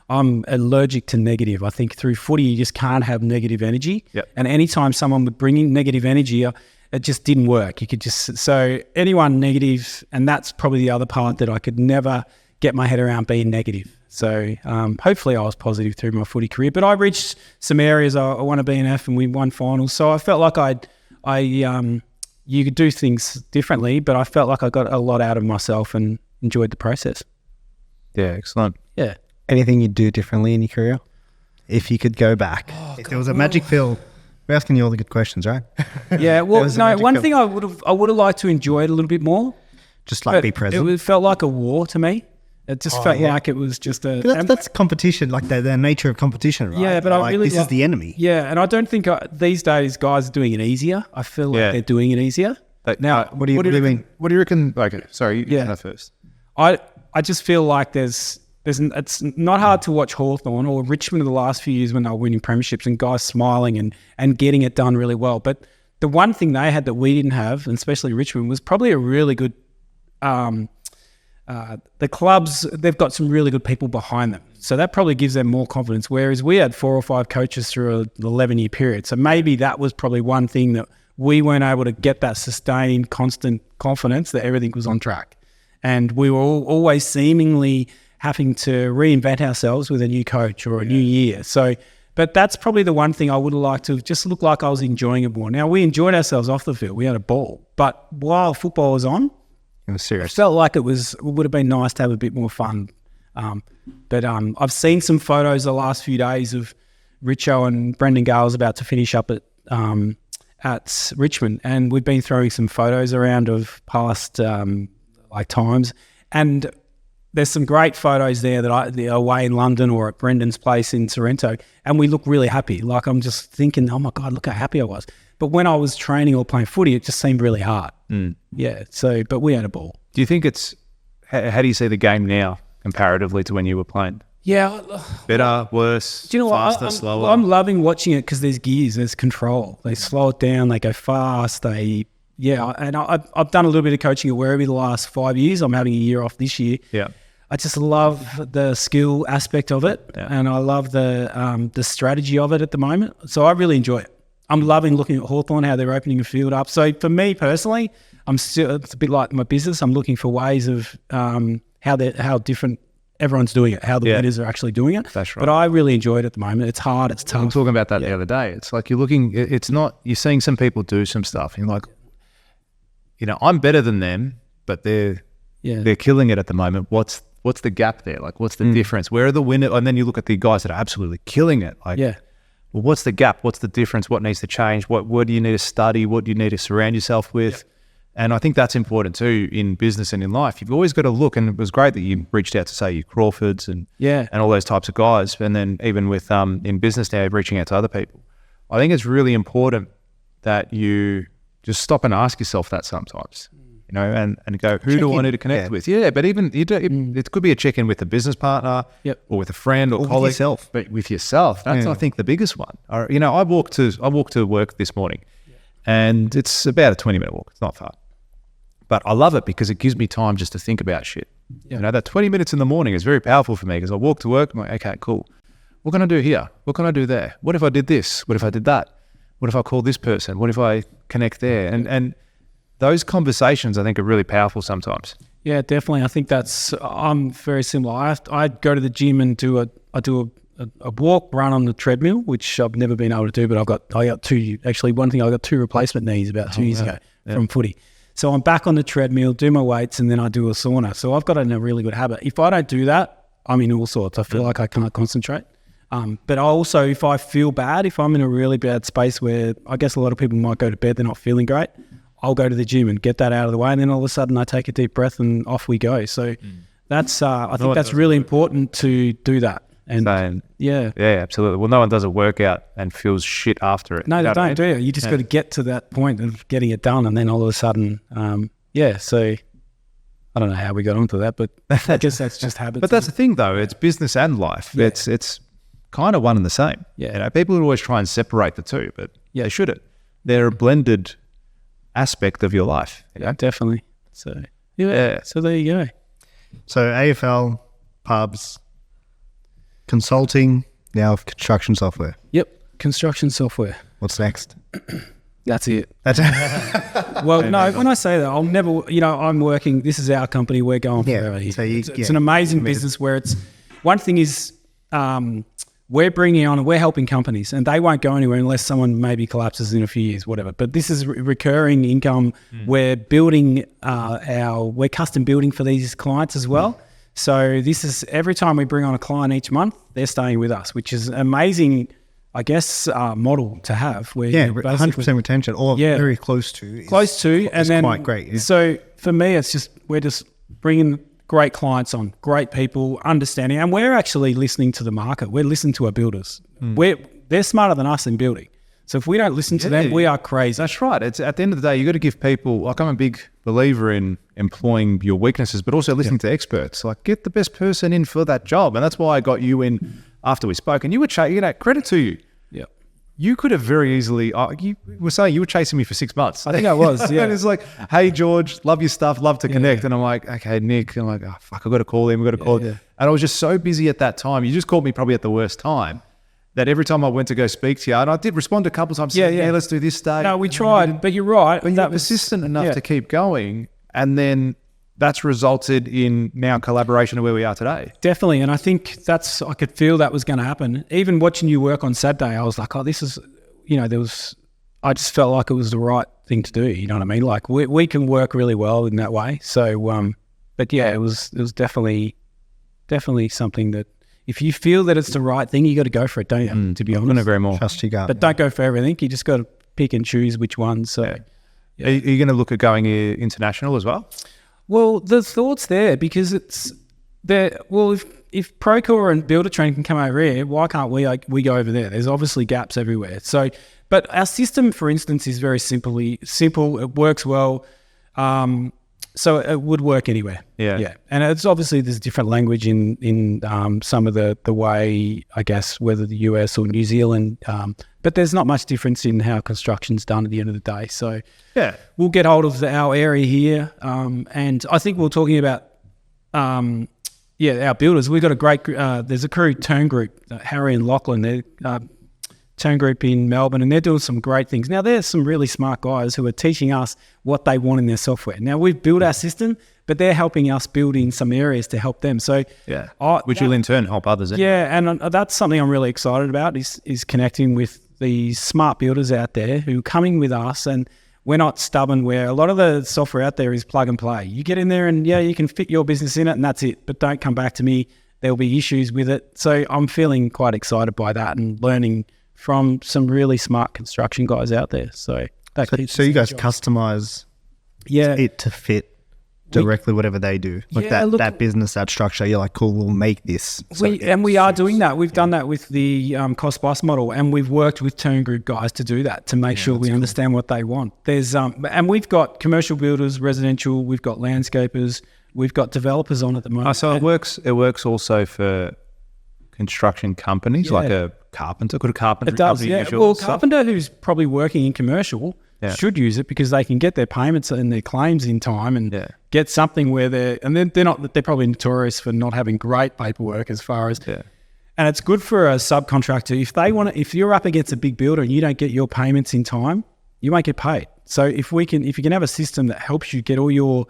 I'm allergic to negative. I think through footy, you just can't have negative energy. And anytime someone would bring in negative energy, it just didn't work. You could just, so anyone negative, and that's probably the other part that I could never get my head around, being negative. So hopefully I was positive through my footy career, but I reached some areas. I won a BNF and we won finals. So I felt like you could do things differently, but I felt like I got a lot out of myself and enjoyed the process. Yeah, excellent. Yeah. Anything you'd do differently in your career if you could go back? If there was a magic pill, we're asking you all the good questions, right? Yeah, well, no, one thing I would have liked to enjoy it a little bit more. Just like be present. It felt like a war to me. It just felt like it was just a... That's competition, like the nature of competition, right? Yeah, but like, this is the enemy. Yeah, and I don't think these days guys are doing it easier. I feel like they're doing it easier. Now, what do you mean? What do you reckon? Okay, sorry, you go first. I just feel like it's not hard to watch Hawthorn or Richmond in the last few years when they were winning premierships and guys smiling and getting it done really well. But the one thing they had that we didn't have, and especially Richmond, was probably a really good... the clubs, they've got some really good people behind them. So that probably gives them more confidence, whereas we had 4 or 5 coaches through an 11-year period. So maybe that was probably one thing that we weren't able to get, that sustained, constant confidence that everything was on track. And we were always seemingly having to reinvent ourselves with a new coach or a new year. So, but that's probably the one thing I would have liked to just look like I was enjoying it more. Now, we enjoyed ourselves off the field. We had a ball. But while football was on, it was serious. I felt like it would have been nice to have a bit more fun. But I've seen some photos the last few days of Richo and Brendan Gale's about to finish up at Richmond, and we've been throwing some photos around of past times, and there's some great photos there that they're away in London or at Brendan's place in Sorrento, and we look really happy. Like, I'm just thinking, oh my God, look how happy I was. But when I was training or playing footy, it just seemed really hard. Yeah. So, but we had a ball. Do you think how do you see the game now comparatively to when you were playing? Yeah. Better, worse, do you know faster, what? slower? I'm loving watching it because there's gears, there's control. They slow it down, they go fast, and I've done a little bit of coaching at Werribee the last 5 years. I'm having a year off this year. Yeah. I just love the skill aspect of it, and I love the strategy of it at the moment. So I really enjoy it. I'm loving looking at Hawthorn, how they're opening a field up. So for me personally, it's a bit like my business. I'm looking for ways of how different everyone's doing it, how the leaders are actually doing it. That's right. But I really enjoy it at the moment. It's hard, it's tough. I'm talking about that the other day. It's like you're seeing some people do some stuff, and you're like, I'm better than them, but they're killing it at the moment. What's the gap there? Like, what's the difference? Where are the winners? And then you look at the guys that are absolutely killing it. Like, well, what's the gap? What's the difference? What needs to change? What do you need to study? What do you need to surround yourself with? And I think that's important too in business and in life. You've always got to look, and it was great that you reached out to say your Crawfords and all those types of guys. And then even with in business now, reaching out to other people. I think it's really important that you just stop and ask yourself that sometimes. you know, and go, who do I need to connect with? Yeah, but even it could be a check-in with a business partner, or with a friend or colleague, with yourself. but with yourself. That's I think the biggest one. You know, I walked to work this morning, and it's about a 20-minute walk. It's not far, but I love it because it gives me time just to think about shit. You know, that 20 minutes in the morning is very powerful for me because I walk to work. I'm like, okay, cool. What can I do here? What can I do there? What if I did this? What if I did that? What if I call this person? What if I connect there? And those conversations, I think, are really powerful sometimes. Yeah, definitely. I think I'm very similar. I go to the gym and do a walk, run on the treadmill, which I've never been able to do, but I got two replacement knees about 2 years ago from footy. So I'm back on the treadmill, do my weights, and then I do a sauna. So I've got a really good habit. If I don't do that, I'm in all sorts. I feel like I can't concentrate. But also, if I feel bad, if I'm in a really bad space where I guess a lot of people might go to bed, they're not feeling great, I'll go to the gym and get that out of the way. And then all of a sudden I take a deep breath and off we go. So that's, I think that's really important to do that. And yeah, absolutely. Well, no one does a workout and feels shit after it. No, they don't do it. You just got to get to that point of getting it done. And then all of a sudden, so I don't know how we got onto that, but I guess that's just habits. But that's the thing though. It's business and life. Yeah. It's kind of one and the same. Yeah. You know, people would always try and separate the two, but they shouldn't. They're a blended aspect of your life. You know? Definitely. So so there you go. So AFL, pubs, consulting, now construction software. Yep, construction software. What's next? That's it. Well, no, when I say that, I'll never, I'm working, this is our company, we're going forever here. So it's an amazing business where it's, one thing is we're bringing on, we're helping companies and they won't go anywhere unless someone maybe collapses in a few years, whatever. But this is recurring income. We're building we're custom building for these clients as well. So this is, every time we bring on a client each month, they're staying with us, which is amazing, I guess, model to have. Where 100% retention or very close to. And then quite great. Yeah. So for me, it's just, we're just bringing great clients on, great people, understanding, and we're actually listening to the market. We're listening to our builders. They're smarter than us in building. So if we don't listen to them, we are crazy. That's right. It's at the end of the day, you got to give people, like I'm a big believer in employing your weaknesses, but also listening to experts. Like get the best person in for that job. And that's why I got you in after we spoke. And you were, credit to you. Yeah. You could have very easily, you were saying you were chasing me for 6 months. I think I was, yeah. And it's like, hey, George, love your stuff, love to connect. And I'm like, okay, Nick. I'm like, oh, fuck, I've got to call him. We've got to call him. And I was just so busy at that time. You just called me probably at the worst time. That every time I went to go speak to you, and I did respond a couple of times, saying, let's do this day. No, we tried, but you're right. But you're persistent enough to keep going, and then that's resulted in now collaboration of where we are today. Definitely, and I think I could feel that was going to happen. Even watching you work on Saturday, I was like, oh, this is, I just felt like it was the right thing to do, you know what I mean? Like we can work really well in that way. So, but yeah, it was definitely something that, if you feel that it's the right thing, you got to go for it, don't you? To be honest, I couldn't agree more. Trust your gut, but don't go for everything. You just got to pick and choose which ones. So, Are you going to look at going international as well? Well, the thought's there because it's there. Well, if Procore and Builder Training can come over here, why can't we go over there? There's obviously gaps everywhere. So, but our system, for instance, is very simple. It works well. So it would work anywhere. Yeah. And it's obviously there's different language in some of the way, I guess, whether the US or New Zealand, but there's not much difference in how construction's done at the end of the day. So we'll get hold of our area here. And I think we're talking about, our builders. We've got a great, there's a crew, Turn Group, Harry and Lachlan, they're Turn Group in Melbourne, and they're doing some great things. Now, there's some really smart guys who are teaching us what they want in their software. Now, we've built our system, but they're helping us build in some areas to help them. So, which will in turn help others. Yeah, and that's something I'm really excited about is connecting with these smart builders out there who are coming with us, and we're not stubborn where a lot of the software out there is plug and play. You get in there and you can fit your business in it and that's it, but don't come back to me. There'll be issues with it. So I'm feeling quite excited by that and learning from some really smart construction guys out there. So you guys customize it to fit directly whatever they do. Like that business, that structure, you're like, cool, we'll make this. We are doing that. We've done that with the cost plus model, and we've worked with turn group guys to do that, to make sure we understand what they want. There's and we've got commercial builders, residential, we've got landscapers, we've got developers on at the moment. So it works also for construction companies, like a carpenter. Could a carpenter? It does, yeah. Well, carpenter who's probably working in commercial should use it, because they can get their payments and their claims in time and get something where they're probably notorious for not having great paperwork as far as. Yeah. And it's good for a subcontractor if you're up against a big builder and you don't get your payments in time, you won't get paid. So if you can have a system that helps you get all your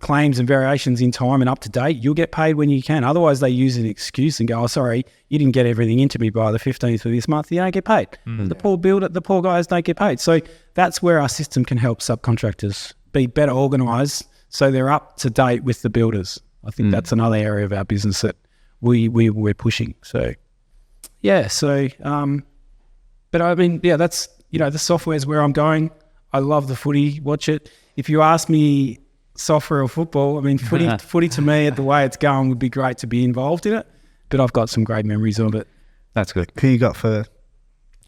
claims and variations in time and up to date, you'll get paid when you can. Otherwise, they use an excuse and go, "Oh, sorry, you didn't get everything into me by the 15th of this month. You don't get paid." The poor guys don't get paid. So that's where our system can help subcontractors be better organised, so they're up to date with the builders. I think that's another area of our business that we're pushing. So yeah. So but I mean, that's the software's where I'm going. I love the footy. Watch it. If you ask me, soccer or football, I mean, footy to me, at the way it's going, would be great to be involved in it, but I've got some great memories of it. That's good. Who you got for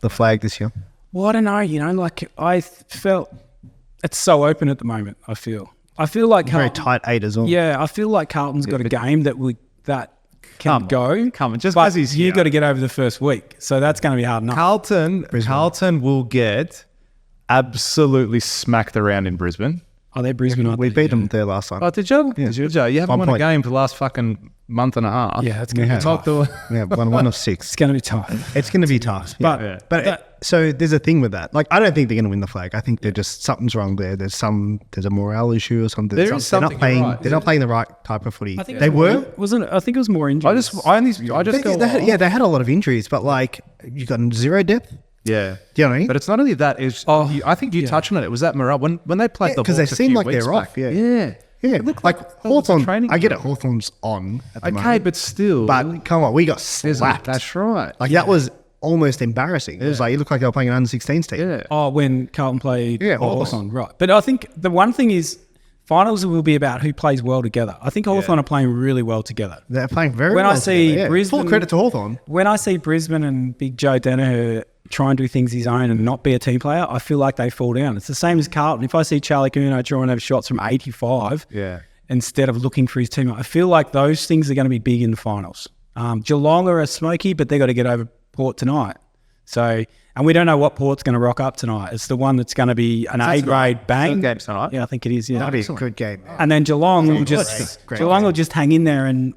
the flag this year? Well, I don't know, like I felt it's so open at the moment. I feel like very tight 8 as well. Yeah, I feel like Carlton's got a game that can go. Come on, just because he's you got to get over the first week, so that's going to be hard enough. Carlton will get absolutely smacked around in Brisbane. Oh, they're Brisbane. We beat them there last time. Oh, did you? Yeah. Did you? You haven't won a game for the last fucking month and a half. Yeah, it's going to be tough. One of 6. It's going to be tough. It's going to be tough. So there's a thing with that. Like, I don't think they're going to win the flag. I think they're just, something's wrong there. There's a morale issue or something. They're not playing the right type of footy. They were. Wasn't it? I think it was more injuries. They had a lot of injuries, but like, you got 0 depth. Yeah. Do you know what I mean? But it's not only that. I think you touched on it. It was that morale. When they played the Hawks because they seem like they're off. Yeah. Like Hawthorn, I get it. Hawthorn's on at the moment. But still. But come on, we got slapped. That's right. Like that was almost embarrassing. It was like, it looked like they were playing an under-16s team. Yeah. Oh, when Carlton played Hawthorn. Right. But I think the one thing is, finals will be about who plays well together. I think Hawthorn are playing really well together. They're playing very well together. Brisbane, full credit to Hawthorn. When I see Brisbane and Big Joe Danaher try and do things his own and not be a team player, I feel like they fall down. It's the same as Carlton. If I see Charlie Cuno trying to have shots from 85 instead of looking for his team, I feel like those things are going to be big in the finals. Geelong are a smoky, but they got to get over Port tonight. So, and we don't know what Port's going to rock up tonight. It's the one that's going to be an A-grade bang. Game tonight. Yeah, I think it is. Yeah, That'll be a good game. And then Geelong will just hang in there and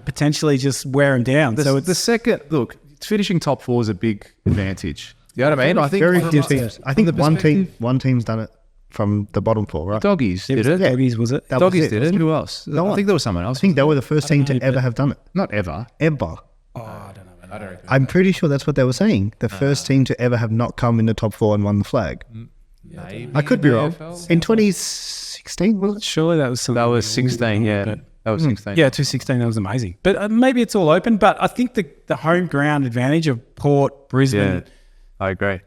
potentially just wear them down. So it's the second look. Finishing top 4 is a big advantage. You know what I mean? I think very few teams. I think one team's done it from the bottom 4, right? Doggies did it. Yeah. Doggies was it? Doggies did it. Who else? I think there was someone else. I think they were the first team to ever have done it. Not ever. Ever. Oh, I don't know. I'm pretty sure that's what they were saying. The first team to ever have not come in the top 4 and won the flag. Maybe I could be wrong. In 2016, was it? Surely that was something. That was 16, yeah. That was 16. Yeah, 2016, that was amazing. But maybe it's all open. But I think the home ground advantage of Port, Brisbane. Yeah, I agree.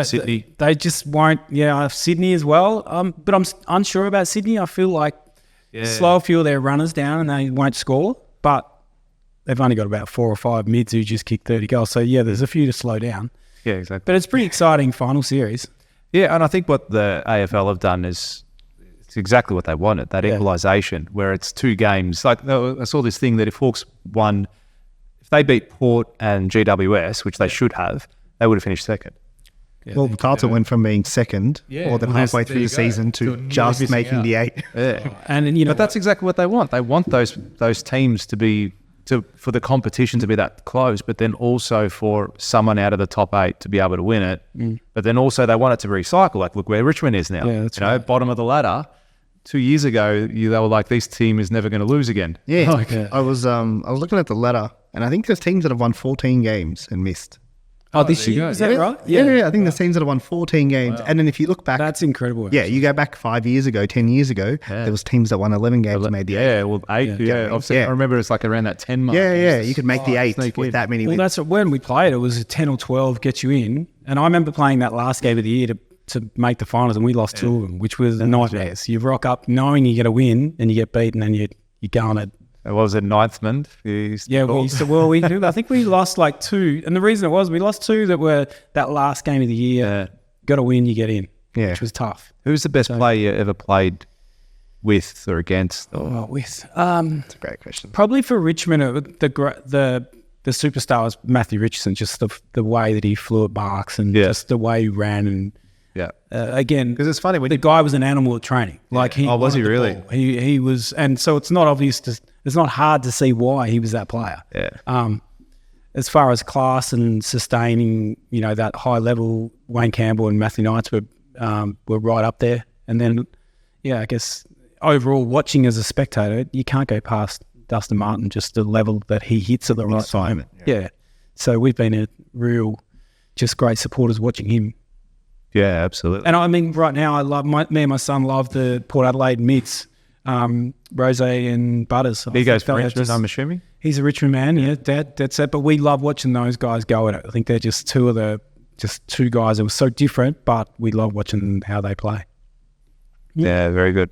Sydney. They just won't. Yeah, Sydney as well. But I'm unsure about Sydney. I feel like slow a few of their runners down and they won't score. But they've only got about 4 or 5 mids who just kick 30 goals. So, yeah, there's a few to slow down. Yeah, exactly. But it's pretty exciting final series. Yeah, and I think what the AFL have done is it's exactly what they wanted, that equalisation, where it's 2 games. Like, I saw this thing that if Hawks won, if they beat Port and GWS, which they should have, they would have finished second. Yeah, well, Carlton went from being second more than halfway through the season to just making the 8. Yeah. But that's exactly what they want. They want those teams to be for the competition to be that close, but then also for someone out of the top 8 to be able to win it. But then also they want it to recycle. Like, look where Richmond is now. Yeah, that's right. Bottom of the ladder. 2 years ago, they were like, this team is never going to lose again. Yeah, I was looking at the ladder, and I think there's teams that have won 14 games and missed. Oh, this year? Is that right? Yeah. I think there's teams that have won 14 games. Wow. And then if you look back... That's incredible. Yeah, you go back 5 years ago, 10 years ago, there was teams that won 11 games and made the 8. Yeah, well, 8. Yeah. I remember it's like around that 10 mark. Yeah. You could make the 8 with that many wins. That's when we played. It was a 10 or 12 gets you in. And I remember playing that last game of the year to to make the finals, and we lost 2 of them, which was nightmares. You rock up knowing you're going to win, and you get beaten, and you go on it. What was it, Ninthman? I think we lost like 2, and the reason it was we lost 2 that were that last game of the year. Got to win, you get in, which was tough. Who's the best player you ever played with or against? That's a great question. Probably for Richmond, the superstar was Matthew Richardson. Just the way that he flew at marks and just the way he ran, and again, because it's funny when the guy was an animal at training. Like was he really? He was, and so it's not obvious. It's not hard to see why he was that player. As far as class and sustaining, that high level, Wayne Campbell and Matthew Knights were right up there. And then, I guess overall, watching as a spectator, you can't go past Dustin Martin, just the level that he hits at the right time. So we've been a real, just great supporters watching him. Yeah, absolutely. And I mean, right now, I love me and my son love the Port Adelaide Mitts, Rose and Butters. He goes for Richmond, I'm assuming. He's a Richmond man, that's it. But we love watching those guys go at it. I think they're just two guys that were so different, but we love watching how they play. Yeah, very good.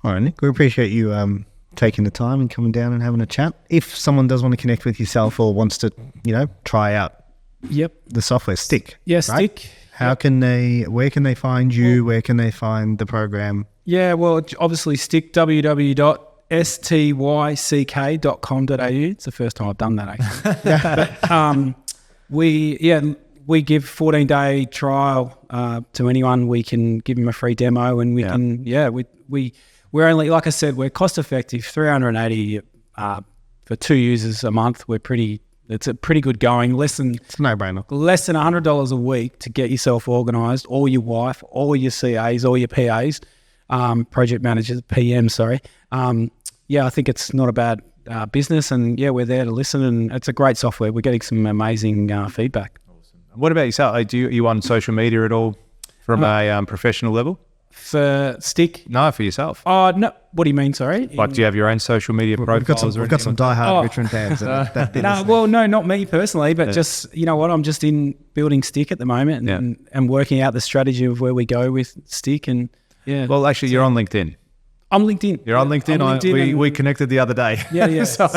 All right, Nick, we appreciate you taking the time and coming down and having a chat. If someone does want to connect with yourself or wants to, try out the software, Stick. Yeah, right? Stick. Where can they find you? Where can they find the program? Yeah, well, obviously Stick, www.styck.com.au. It's the first time I've done that, actually. We give 14-day trial to anyone. We can give them a free demo, and we can, we're only, like I said, we're cost effective, $380 for 2 users a month. It's a pretty good going. It's a no-brainer. Less than $100 a week to get yourself organised, or your wife, or your CAs, or your PAs, project managers, PMs, sorry. I think it's not a bad business, and we're there to listen, and it's a great software. We're getting some amazing feedback. Awesome. What about yourself? Are you on social media at all from a professional level? For Stick? No, for yourself. Oh, no. What do you mean, sorry? Like, do you have your own social media profiles? We've got some diehard Richmond fans. No, not me personally, but just, you know what, I'm just in building Stick at the moment and working out the strategy of where we go with Stick. And well, actually, you're on LinkedIn. I'm LinkedIn. You're on LinkedIn. We connected the other day. Yeah. so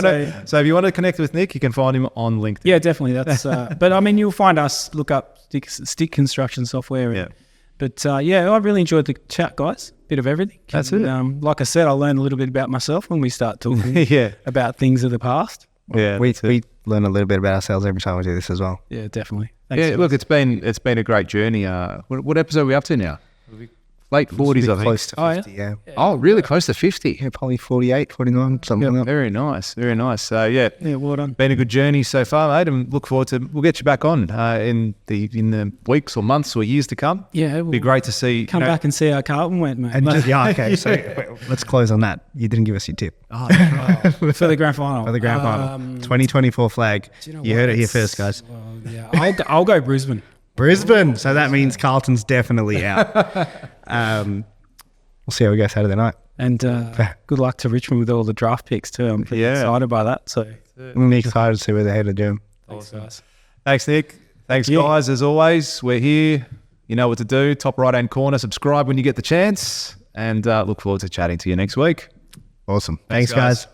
if you want to connect with Nick, you can find him on LinkedIn. Yeah, definitely. That's. But I mean, you'll find us. Look up Stick construction software. But I really enjoyed the chat, guys. Bit of everything. That's it. Like I said, I learned a little bit about myself when we start talking about things of the past. Yeah, we learn a little bit about ourselves every time we do this as well. Yeah, definitely. Thanks, look, it's been a great journey. What episode are we up to now? Late 40s, I think. Close to 50, yeah. Oh, really? Close to 50? Yeah, probably 48, 49, something like that. Very nice, very nice. So, well done. Been a good journey so far, mate, and look forward to, we'll get you back on in the weeks or months or years to come. Yeah. It'd be great to see. Come back and see how Carlton went, mate. And so let's close on that. You didn't give us your tip. For the grand final. For the grand final. 2024 flag. You heard it here first, guys. Well, I'll go Brisbane. Brisbane. So that means Carlton's definitely out. We'll see how we go Saturday night. And good luck to Richmond with all the draft picks too. I'm pretty excited by that. So I'm excited to see where they're headed, Jim. Thanks, guys. Thanks, Nick. Thanks, guys. As always, we're here. You know what to do. Top right-hand corner. Subscribe when you get the chance. And look forward to chatting to you next week. Awesome. Thanks guys.